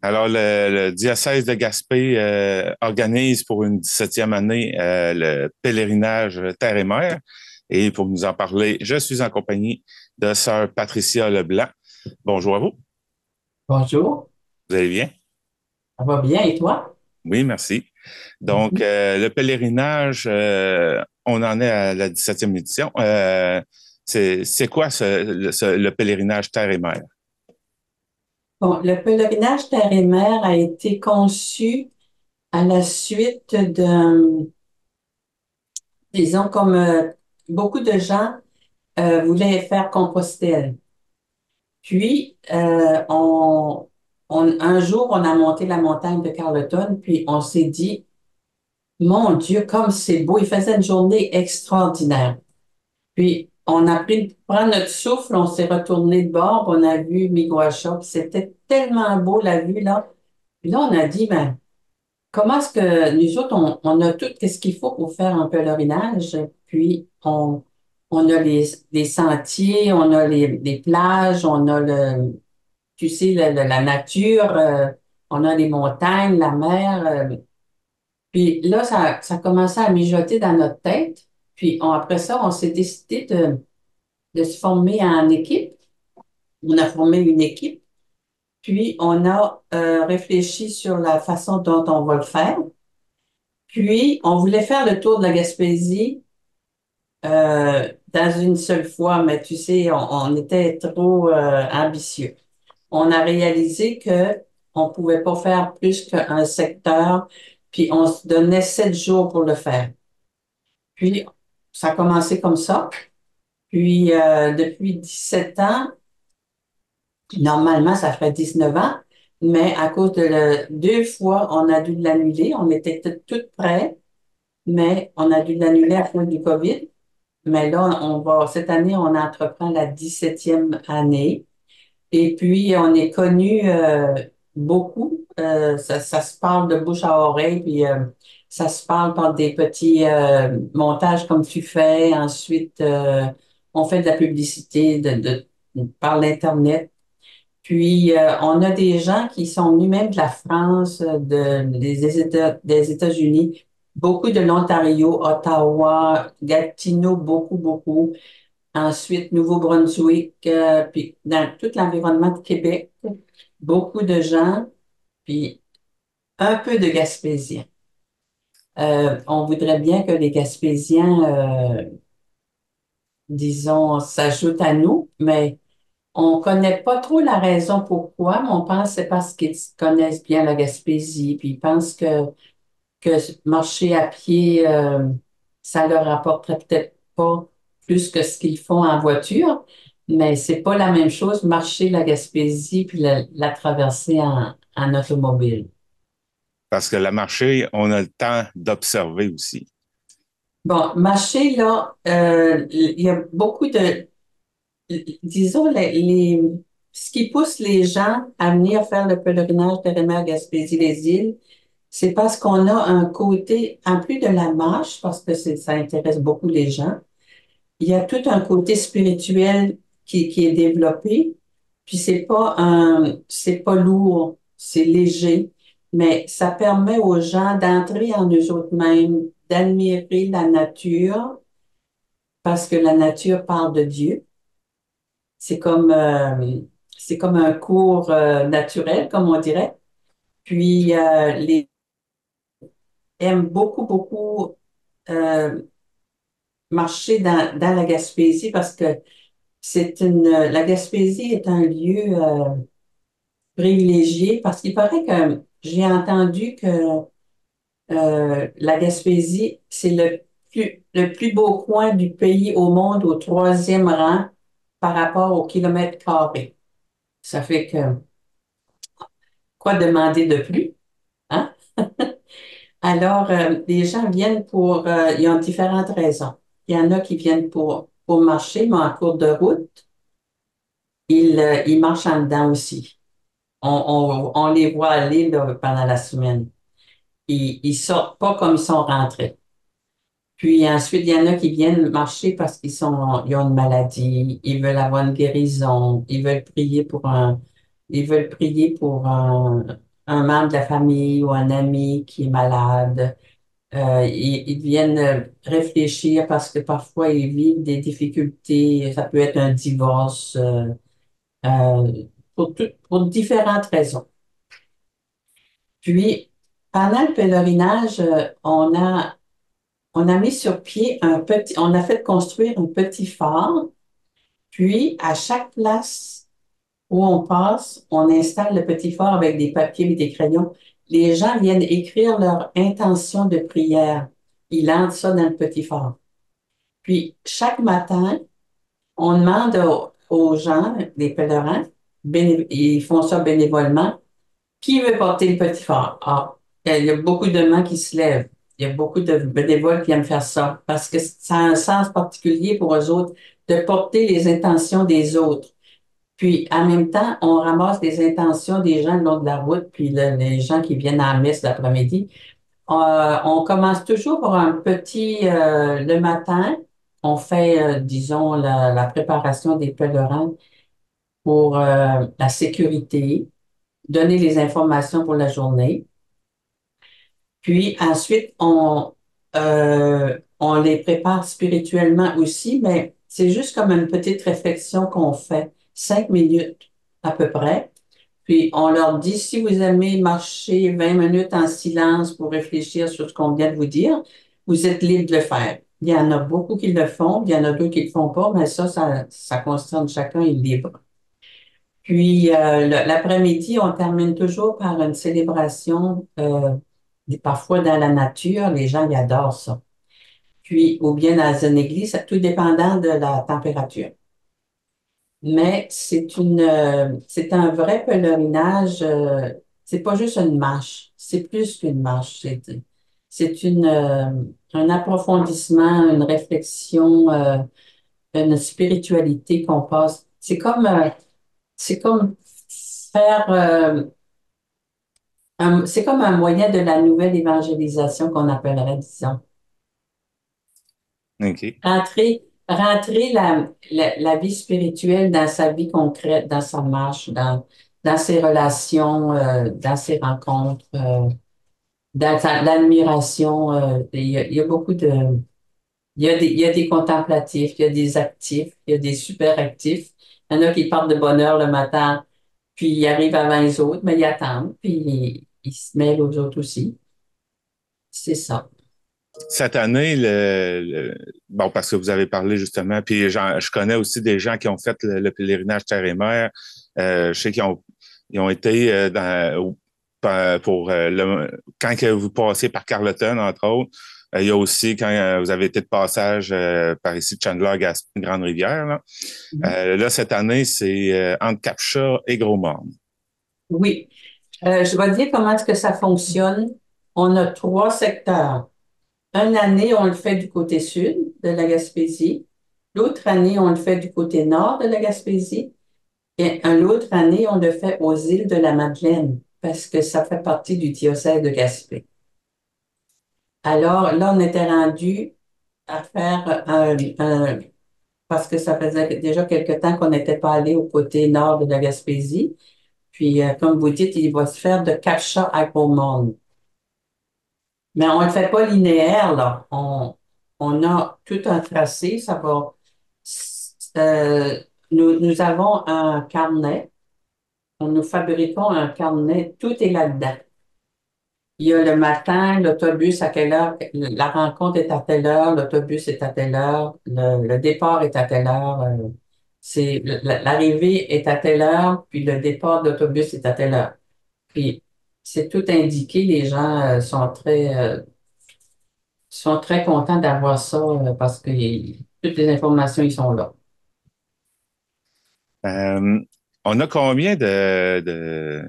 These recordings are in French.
Alors, le diocèse de Gaspé organise pour une 17e année le pèlerinage Terre et Mer. Et pour nous en parler, je suis en compagnie de sœur Patricia Leblanc. Bonjour à vous. Bonjour, Vous allez bien? ça va bien et toi? Oui, merci. Donc, Mhm. le pèlerinage, on en est à la 17e édition. C'est quoi le pèlerinage Terre et Mer? Bon, le pèlerinage Terre et Mer a été conçu à la suite de, disons, comme beaucoup de gens voulaient faire Compostelle. Puis, un jour, on a monté la montagne de Carleton, puis on s'est dit, mon Dieu, comme c'est beau, il faisait une journée extraordinaire. Puis, on a pris, prendre notre souffle, on s'est retourné de bord, puis on a vu Miguacha, puis c'était tellement beau la vue, là. Puis là, on a dit, ben, comment est-ce que nous autres, on a tout ce qu'il faut pour faire un pèlerinage, puis on a les sentiers, on a les plages, on a tu sais, la nature, on a les montagnes, la mer. Puis là, ça commençait à mijoter dans notre tête. Puis après ça, on s'est décidé de se former en équipe. On a formé une équipe, puis on a réfléchi sur la façon dont on va le faire. Puis on voulait faire le tour de la Gaspésie dans une seule fois, mais tu sais, on était trop ambitieux. On a réalisé que on pouvait pas faire plus qu'un secteur, puis on se donnait 7 jours pour le faire. Puis ça a commencé comme ça. Puis depuis 17 ans, normalement, ça ferait 19 ans, mais à cause de 2 fois, on a dû l'annuler. On était toutes prêts, mais on a dû l'annuler à cause du COVID. Mais là, cette année, on entreprend la 17e année. Et puis, on est connu beaucoup. Ça se parle de bouche à oreille, puis ça se parle par des petits montages comme tu fais. Ensuite, on fait de la publicité par l'Internet. Puis, on a des gens qui sont venus même de la France, des États-Unis, beaucoup de l'Ontario, Ottawa, Gatineau, beaucoup, beaucoup. Ensuite, Nouveau-Brunswick, puis dans tout l'environnement de Québec, beaucoup de gens, puis un peu de Gaspésiens. On voudrait bien que les Gaspésiens, disons, s'ajoutent à nous, mais on connaît pas trop la raison pourquoi, mais on pense que c'est parce qu'ils connaissent bien la Gaspésie, puis ils pensent que marcher à pied, ça leur apporterait peut-être pas plus que ce qu'ils font en voiture, mais c'est pas la même chose marcher la Gaspésie puis la traverser en automobile. Parce que la marché, on a le temps d'observer aussi. Bon, marcher, là, il y a beaucoup disons, ce qui pousse les gens à venir faire le pèlerinage de Rémer Gaspésie-les-Îles, c'est parce qu'on a un côté, en plus de la marche, parce que ça intéresse beaucoup les gens, il y a tout un côté spirituel qui est développé. Puis c'est pas lourd, c'est léger, mais ça permet aux gens d'entrer en eux autres mêmes, d'admirer la nature, parce que la nature parle de Dieu. C'est comme, euh, c'est comme un cours naturel, comme on dirait. Puis les aiment beaucoup, beaucoup euh, marcher dans la Gaspésie parce que la Gaspésie est un lieu privilégié parce qu'il paraît que j'ai entendu que la Gaspésie, c'est le plus beau coin du pays au monde au troisième rang par rapport au kilomètre carré. Ça fait que, quoi demander de plus, hein? Alors, les gens viennent ils ont différentes raisons. Il y en a qui viennent pour marcher, mais en cours de route, ils marchent en dedans aussi. On les voit aller là, pendant la semaine. Ils sortent pas comme ils sont rentrés. Puis ensuite, il y en a qui viennent marcher parce ils ont une maladie, ils veulent avoir une guérison, ils veulent prier pour Ils veulent prier pour un membre de la famille ou un ami qui est malade. Ils viennent réfléchir parce que parfois ils vivent des difficultés. Ça peut être un divorce pour différentes raisons. Puis, pendant le pèlerinage, on a mis sur pied on a fait construire un petit phare. Puis, à chaque place où on passe, on installe le petit phare avec des papiers et des crayons. Les gens viennent écrire leur intention de prière. Ils lancent ça dans le petit phare. Puis, chaque matin, on demande aux gens, les pèlerins, ils font ça bénévolement, qui veut porter le petit phare? Ah, il y a beaucoup de mains qui se lèvent. Il y a beaucoup de bénévoles qui aiment faire ça parce que ça a un sens particulier pour eux autres de porter les intentions des autres. Puis, en même temps, on ramasse les intentions des gens le long de la route, puis les gens qui viennent à la messe l'après-midi. On commence toujours par un petit, le matin, on fait, disons, la préparation des pèlerins pour la sécurité, donner les informations pour la journée. Puis ensuite, on les prépare spirituellement aussi, mais c'est juste comme une petite réflexion qu'on fait, 5 minutes à peu près. Puis on leur dit, si vous aimez marcher 20 minutes en silence pour réfléchir sur ce qu'on vient de vous dire, vous êtes libre de le faire. Il y en a beaucoup qui le font, il y en a d'autres qui le font pas, mais ça concerne chacun, il est libre. Puis l'après-midi, on termine toujours par une célébration, parfois dans la nature, les gens y adorent ça. Puis, ou bien dans une église, tout dépendant de la température. Mais c'est un vrai pèlerinage. C'est pas juste une marche, c'est plus qu'une marche. C'est un approfondissement, une réflexion, une spiritualité qu'on passe. C'est comme faire, c'est comme un moyen de la nouvelle évangélisation qu'on appellerait, disons. OK. Rentrer la vie spirituelle dans sa vie concrète, dans sa marche, dans ses relations, dans ses rencontres, l'admiration. Il y a beaucoup de, il y a des contemplatifs, il y a des actifs, il y a des super actifs. Il y en a qui partent de bonne heure le matin, puis ils arrivent avant les autres, mais ils attendent, puis ils se mêlent aux autres aussi. C'est ça. Cette année, bon, parce que vous avez parlé justement, puis je connais aussi des gens qui ont fait le pèlerinage Terre et Mer. Je sais ils ont été pour quand que vous passez par Carleton, entre autres. Il y a aussi quand vous avez été de passage par ici, Chandler, Grande-Rivière. Là. Là, cette année, c'est entre Captcha et Gros-Morne. Oui. Je vais dire comment est-ce que ça fonctionne. On a 3 secteurs. Une année, on le fait du côté sud de la Gaspésie. L'autre année, on le fait du côté nord de la Gaspésie. Et une autre année, on le fait aux îles de la Madeleine parce que ça fait partie du diocèse de Gaspé. Alors là, on était rendu à faire parce que ça faisait déjà quelque temps qu'on n'était pas allé au côté nord de la Gaspésie. Puis, comme vous dites, il va se faire de Capcha à Gaumont. Mais on ne le fait pas linéaire, là. On a tout un tracé, ça va. Nous avons un carnet. Nous fabriquons un carnet. Tout est là-dedans. Il y a le matin, l'autobus à quelle heure, la rencontre est à telle heure, l'autobus est à telle heure, le départ est à telle heure, l'arrivée est à telle heure, puis le départ de l'autobus est à telle heure. Puis c'est tout indiqué, les gens sont très contents d'avoir ça parce que toutes les informations, ils sont là. Euh, on a combien de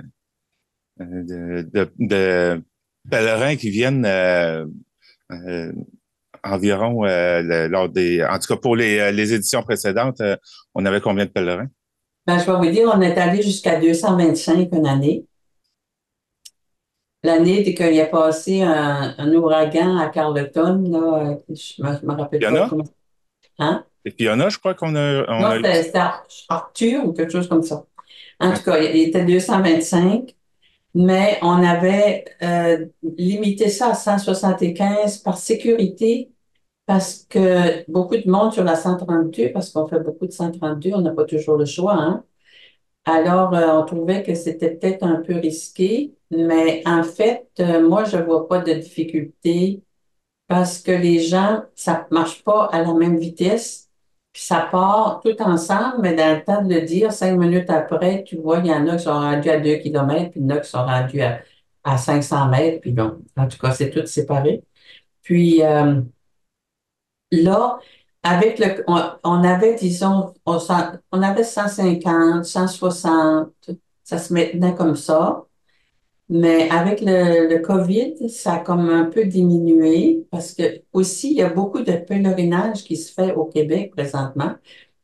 pèlerins qui viennent euh, environ lors des. En tout cas, pour les éditions précédentes, on avait combien de pèlerins? Ben, je vais vous dire, on est allé jusqu'à 225 une année. L'année qu'il y a passé un ouragan à Carleton, là, je me rappelle pas Fiona? comment. Hein? Et Fiona, je crois on Non, a eu. c'était Arthur ou quelque chose comme ça. En tout cas, il était 225, mais on avait limité ça à 175 par sécurité parce que beaucoup de monde sur la 132, parce qu'on fait beaucoup de 132, on n'a pas toujours le choix, hein. Alors, on trouvait que c'était peut-être un peu risqué, mais en fait, moi, je vois pas de difficulté parce que les gens, ça marche pas à la même vitesse, puis ça part tout ensemble, mais dans le temps de le dire, 5 minutes après, tu vois, il y en a qui sont rendus à 2 kilomètres, puis il y en a qui sont rendus à 500 mètres, puis bon, en tout cas, c'est tout séparé. Puis là, on avait, disons, on avait 150, 160, ça se maintenait comme ça. Mais avec le COVID, ça a comme un peu diminué parce que aussi, il y a beaucoup de pèlerinage qui se fait au Québec présentement.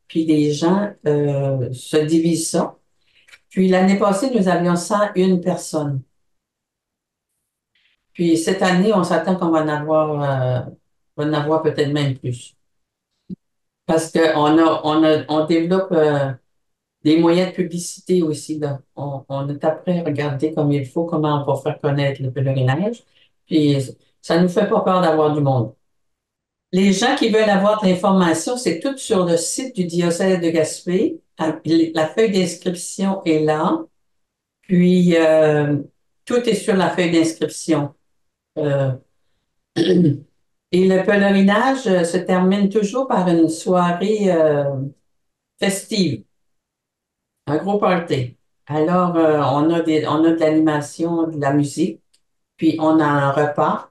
Puis les gens se divisent ça. Puis l'année passée, nous avions 101 personnes. Puis cette année, on s'attend qu'on va en avoir peut-être même plus. Parce on développe des moyens de publicité aussi, là. On est après à regarder comme il faut, comment on va faire connaître le pèlerinage. Puis, ça nous fait pas peur d'avoir du monde. Les gens qui veulent avoir de l'information, c'est tout sur le site du diocèse de Gaspé. La feuille d'inscription est là. Puis, tout est sur la feuille d'inscription. Euh, et le pèlerinage se termine toujours par une soirée festive. Un gros party. Alors, on a de l'animation, de la musique, puis on a un repas,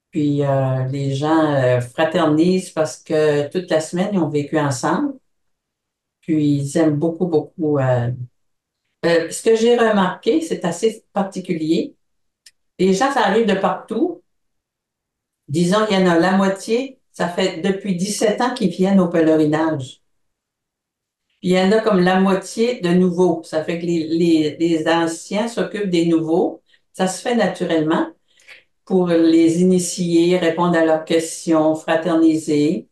puis les gens fraternisent parce que toute la semaine, ils ont vécu ensemble, puis ils aiment beaucoup, beaucoup. Ce que j'ai remarqué, c'est assez particulier. Les gens, ça arrive de partout. Disons, il y en a la moitié, ça fait depuis 17 ans qu'ils viennent au pèlerinage. Puis il y en a comme la moitié de nouveaux. Ça fait que les anciens s'occupent des nouveaux. Ça se fait naturellement pour les initier, répondre à leurs questions, fraterniser.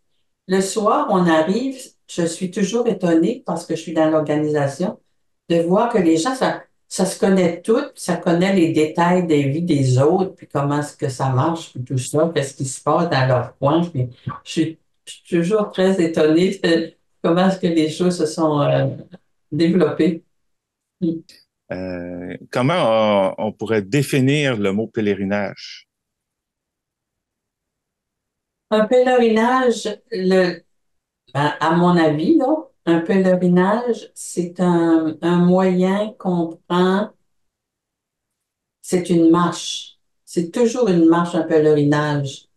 Le soir, on arrive, je suis toujours étonnée parce que je suis dans l'organisation, de voir que les gens, ça se connaît tout, ça connaît les détails des vies des autres, puis comment est-ce que ça marche, puis tout ça, qu'est-ce qui se passe dans leur coin. Puis je suis toujours très étonnée de comment est-ce que les choses se sont développées. Comment on pourrait définir le mot pèlerinage? Un pèlerinage, à mon avis, là, un pèlerinage, c'est un moyen qu'on prend, c'est une marche. C'est toujours une marche, un pèlerinage.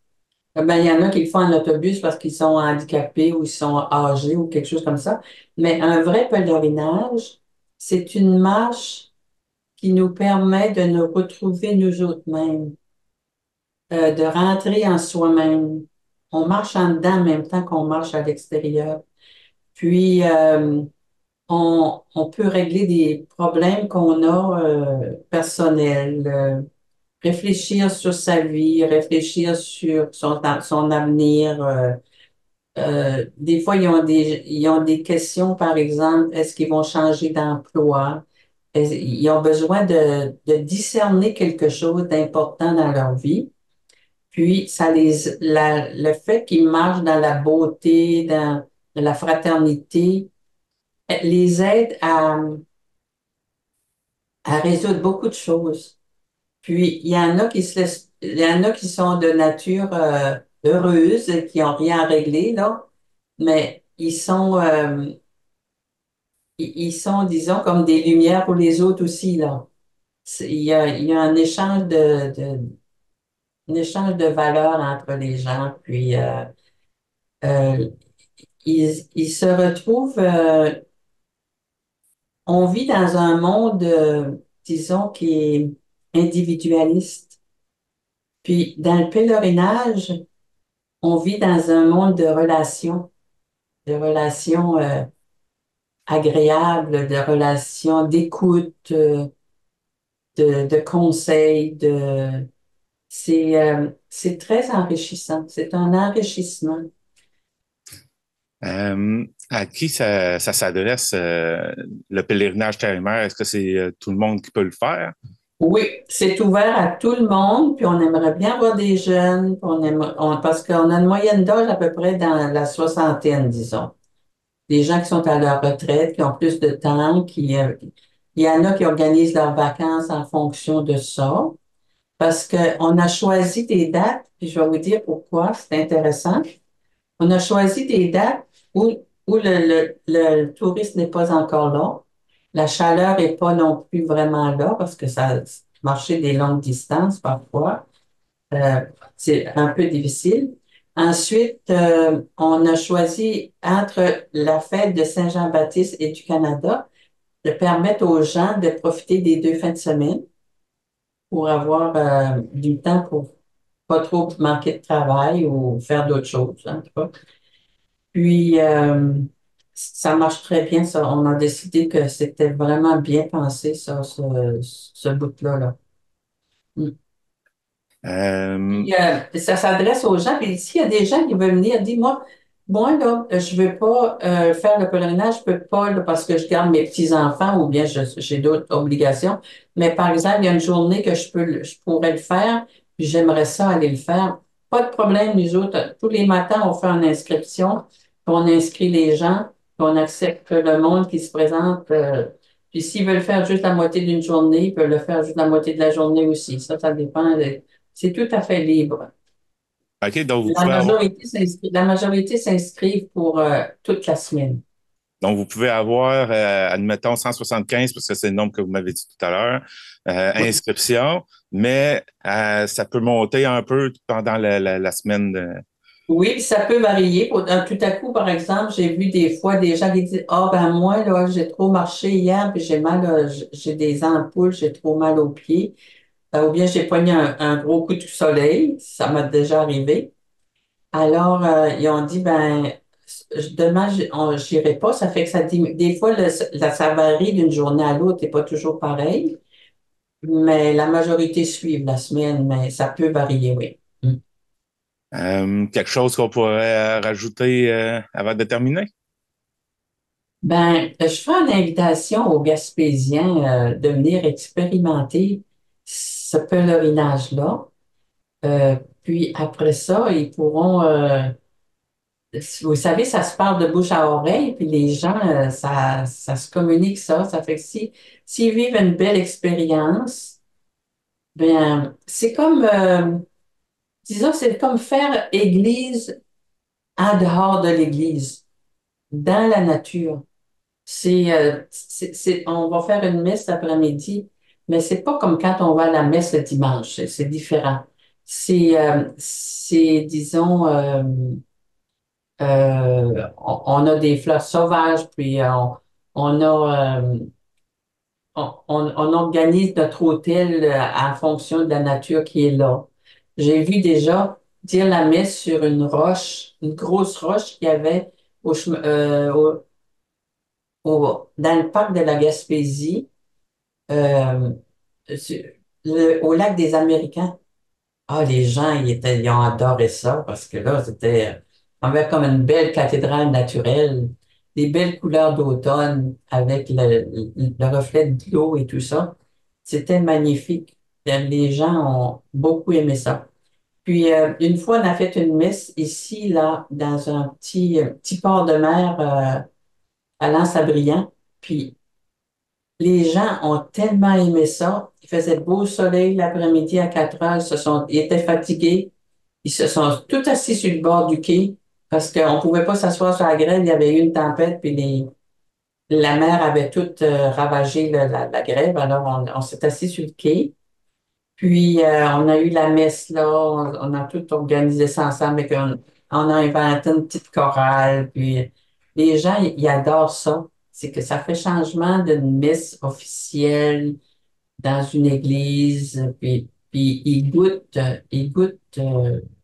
Ben, il y en a qui le font en autobus parce qu'ils sont handicapés ou ils sont âgés ou quelque chose comme ça. Mais un vrai pèlerinage, c'est une marche qui nous permet de nous retrouver nous autres-mêmes, de rentrer en soi-même. On marche en dedans en même temps qu'on marche à l'extérieur. Puis, on peut régler des problèmes qu'on a personnels, réfléchir sur sa vie, réfléchir sur son avenir. Des fois, ils ont des questions, par exemple, est-ce qu'ils vont changer d'emploi? Ils ont besoin de discerner quelque chose d'important dans leur vie. Puis, le fait qu'ils marchent dans la beauté, dans la fraternité, les aide à résoudre beaucoup de choses. Puis, il y en a qui sont de nature heureuse, qui ont rien à régler, là, mais ils sont, disons, comme des lumières pour les autres aussi, là. Il y a un échange de valeurs entre les gens, puis euh, ils se retrouvent, on vit dans un monde, disons, qui est individualiste. Puis, dans le pèlerinage, on vit dans un monde de relations agréables, de relations d'écoute, de conseils, c'est très enrichissant. C'est un enrichissement. À qui ça s'adresse, le pèlerinage terre-mer? Est-ce que c'est tout le monde qui peut le faire? Oui, c'est ouvert à tout le monde, puis on aimerait bien avoir des jeunes, parce qu'on a une moyenne d'âge à peu près dans la soixantaine, disons. Des gens qui sont à leur retraite, qui ont plus de temps, il y en a qui organisent leurs vacances en fonction de ça, parce qu'on a choisi des dates, puis je vais vous dire pourquoi, c'est intéressant. On a choisi des dates où le touriste n'est pas encore là. La chaleur n'est pas non plus vraiment là parce que ça marcher des longues distances parfois. Euh, c'est un peu difficile. Ensuite, on a choisi entre la fête de Saint-Jean-Baptiste et du Canada de permettre aux gens de profiter des 2 fins de semaine pour avoir du temps pour pas trop manquer de travail ou faire d'autres choses, en tout cas. Puis, ça marche très bien, ça. On a décidé que c'était vraiment bien pensé, ça, ce bout-là, là. Mm. Euh, Puis, ça s'adresse aux gens. Puis, s'il y a des gens qui veulent venir, dis-moi, moi, là, je veux pas faire le pèlerinage, je peux pas, là, parce que je garde mes petits-enfants ou bien j'ai d'autres obligations. Mais par exemple, il y a une journée que je pourrais le faire, puis j'aimerais ça aller le faire. Pas de problème, nous autres. Tous les matins, on fait une inscription, puis on inscrit les gens, puis on accepte le monde qui se présente. Puis s'ils veulent faire juste la moitié d'une journée, ils peuvent le faire juste la moitié de la journée aussi. Ça dépend. C'est tout à fait libre. OK, donc vous pouvez avoir, La majorité s'inscrivent pour toute la semaine. donc vous pouvez avoir, admettons, 175, parce que c'est le nombre que vous m'avez dit tout à l'heure, Oui. inscription, mais ça peut monter un peu pendant la semaine. Oui, puis ça peut varier. Tout à coup, par exemple, j'ai vu des fois des gens qui disent, ah ben moi, là, j'ai trop marché hier, puis j'ai mal, j'ai des ampoules, j'ai trop mal aux pieds. Ou bien j'ai pogné un gros coup de soleil, ça m'a déjà arrivé. Alors, ils ont dit, ben, demain, j'irai pas. Ça fait que des fois, ça varie d'une journée à l'autre, c'est pas toujours pareil. Mais la majorité suivent la semaine, mais ça peut varier, oui. Mm. Quelque chose qu'on pourrait rajouter avant de terminer? Ben, je fais une invitation aux Gaspésiens de venir expérimenter ce pèlerinage-là. Puis après ça, ils pourront, vous savez, ça se parle de bouche à oreille, puis les gens, ça se communique ça. Ça fait que s'ils vivent une belle expérience, ben, c'est comme, disons, c'est comme faire église en dehors de l'église, dans la nature. On va faire une messe l'après-midi, mais c'est pas comme quand on va à la messe le dimanche. C'est différent. Disons, on a des fleurs sauvages, puis on a, on organise notre hôtel en fonction de la nature qui est là. J'ai vu déjà dire la messe sur une roche, une grosse roche qu'il y avait dans le parc de la Gaspésie, euh, sur- au lac des Américains. Ah, les gens, ils ont adoré ça parce que là, on avait comme une belle cathédrale naturelle, des belles couleurs d'automne avec le reflet de l'eau et tout ça. C'était magnifique. Les gens ont beaucoup aimé ça. Puis, une fois, on a fait une messe ici, là, dans un petit port de mer à l'Anse-à-Brillant. Puis, les gens ont tellement aimé ça. Il faisait beau soleil l'après-midi à 4 heures. Ils étaient fatigués. Ils se sont tous assis sur le bord du quai parce qu'on ne pouvait pas s'asseoir sur la grève. Il y avait eu une tempête, puis la mer avait tout ravagé la grève. Alors, on s'est assis sur le quai. Puis, on a eu la messe là. On a tout organisé ça ensemble. On a inventé une petite chorale. Puis, les gens, ils adorent ça. C'est que ça fait changement d'une messe officielle dans une église, puis ils goûtent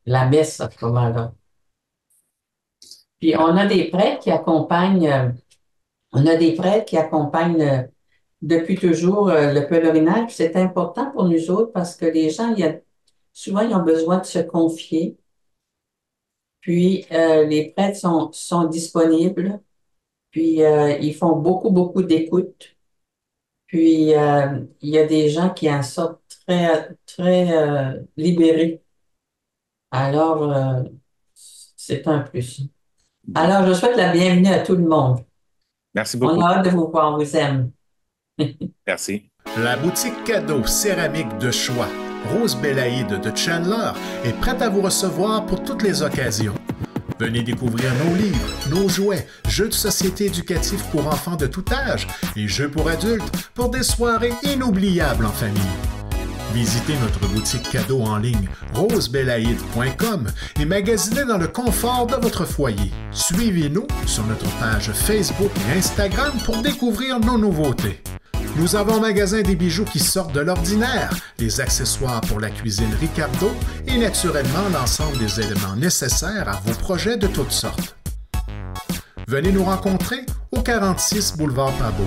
la messe à ce moment-là. Puis on a des prêtres qui accompagnent depuis toujours le pèlerinage. C'est important pour nous autres parce que les gens, souvent, ils ont besoin de se confier. Puis les prêtres sont disponibles. Puis, ils font beaucoup, beaucoup d'écoute. Puis, il y a des gens qui en sortent très, très libérés. Alors, c'est un plus. Bon, Alors, je souhaite la bienvenue à tout le monde. merci On beaucoup. a hâte de vous voir, on vous aime. Merci. La boutique cadeau céramique de choix, Rose Belaïde de Chandler, est prête à vous recevoir pour toutes les occasions. Venez découvrir nos livres, nos jouets, jeux de société éducatifs pour enfants de tout âge et jeux pour adultes pour des soirées inoubliables en famille. Visitez notre boutique cadeau en ligne rosebelaïde.com et magasinez dans le confort de votre foyer. Suivez-nous sur notre page Facebook et Instagram pour découvrir nos nouveautés. Nous avons un magasin des bijoux qui sortent de l'ordinaire, les accessoires pour la cuisine Ricardo et naturellement l'ensemble des éléments nécessaires à vos projets de toutes sortes. Venez nous rencontrer au 46 boulevard Pabot.